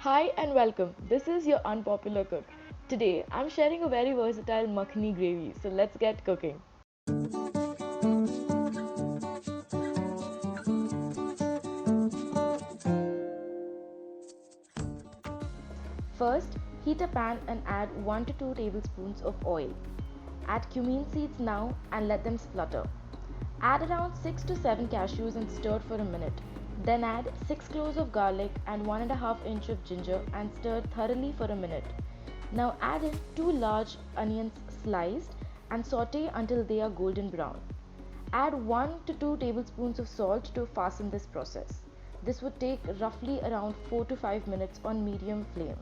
Hi and welcome. This is your unpopular cook. Today I'm sharing a very versatile makhani gravy. So let's get cooking. First, heat a pan and add 1 to 2 tablespoons of oil. Add cumin seeds now and let them splutter. Add around 6 to 7 cashews and stir for a minute. Then add 6 cloves of garlic and 1.5 inch of ginger and stir thoroughly for a minute. Now add in 2 large onions sliced and saute until they are golden brown. Add 1 to 2 tablespoons of salt to fasten this process. This would take roughly around 4 to 5 minutes on medium flame.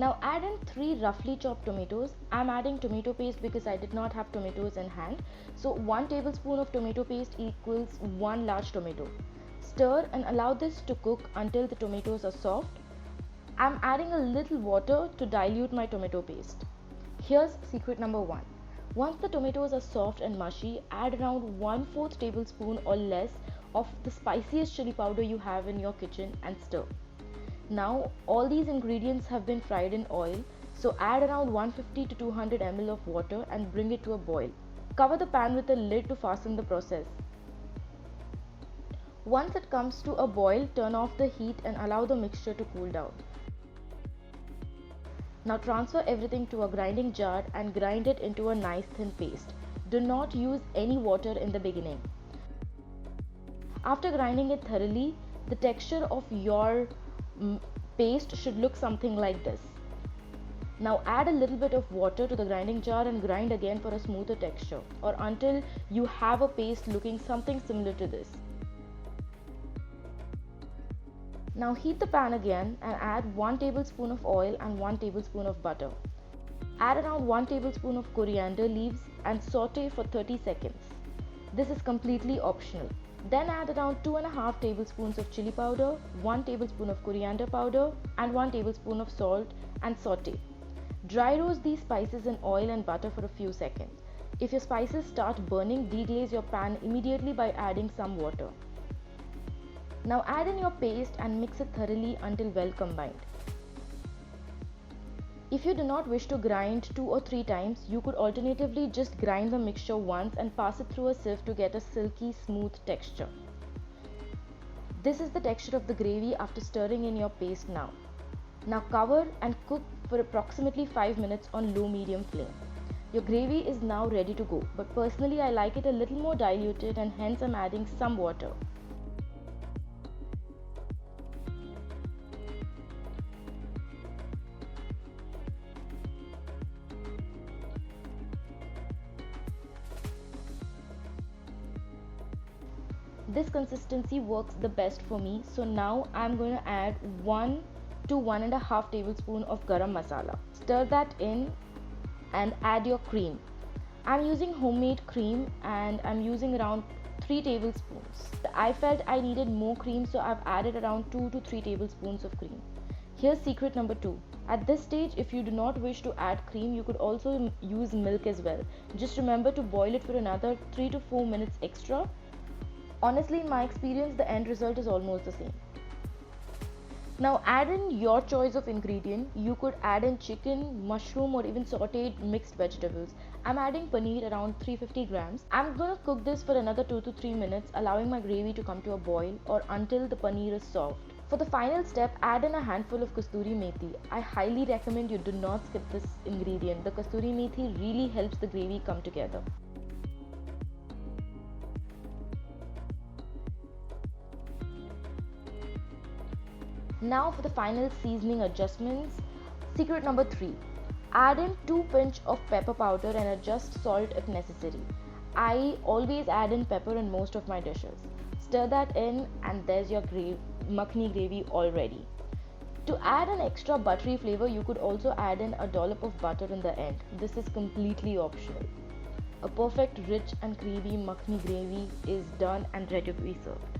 Now add in 3 roughly chopped tomatoes. I'm adding tomato paste because I did not have tomatoes in hand. So 1 tablespoon of tomato paste equals 1 large tomato. Stir and allow this to cook until the tomatoes are soft. I'm adding a little water to dilute my tomato paste. Here's secret number 1. Once the tomatoes are soft and mushy, add around 1/4 tablespoon or less of the spiciest chili powder you have in your kitchen and stir. Now all these ingredients have been fried in oil, so add around 150 to 200 ml of water and bring it to a boil. Cover the pan with a lid to fasten the process. Once it comes to a boil, turn off the heat and allow the mixture to cool down. Now transfer everything to a grinding jar and grind it into a nice thin paste. Do not use any water in the beginning. After grinding it thoroughly, the texture of your paste should look something like this. Now add a little bit of water to the grinding jar and grind again for a smoother texture or until you have a paste looking something similar to this. Now heat the pan again and add 1 tablespoon of oil and 1 tablespoon of butter. Add around 1 tablespoon of coriander leaves and saute for 30 seconds. This is completely optional. Then add around 2.5 tablespoons of chili powder, 1 tablespoon of coriander powder and 1 tablespoon of salt and saute. Dry roast these spices in oil and butter for a few seconds. If your spices start burning, deglaze your pan immediately by adding some water. Now add in your paste and mix it thoroughly until well combined. If you do not wish to grind 2 or 3 times, you could alternatively just grind the mixture once and pass it through a sieve to get a silky smooth texture. This is the texture of the gravy after stirring in your paste now. Now cover and cook for approximately 5 minutes on low-medium flame. Your gravy is now ready to go, but personally I like it a little more diluted and hence I'm adding some water. This consistency works the best for me, so now I'm going to add 1 to 1.5 tablespoon of garam masala. Stir that in and add your cream. I'm using homemade cream and I'm using around 3 tablespoons. I felt I needed more cream, so I've added around 2 to 3 tablespoons of cream. Here's secret number 2. At this stage, if you do not wish to add cream, you could also use milk as well. Just remember to boil it for another 3 to 4 minutes extra. Honestly, in my experience, the end result is almost the same. Now add in your choice of ingredient. You could add in chicken, mushroom or even sauteed mixed vegetables. I'm adding paneer around 350 grams. I'm going to cook this for another 2 to 3 minutes, allowing my gravy to come to a boil or until the paneer is soft. For the final step, add in a handful of kasturi methi. I highly recommend you do not skip this ingredient. The kasturi methi really helps the gravy come together. Now for the final seasoning adjustments. Secret number 3. Add in 2 pinch of pepper powder and adjust salt if necessary. I always add in pepper in most of my dishes. Stir that in and there's your makhani gravy all ready. To add an extra buttery flavor, you could also add in a dollop of butter in the end. This is completely optional. A perfect rich and creamy makhani gravy is done and ready to be served.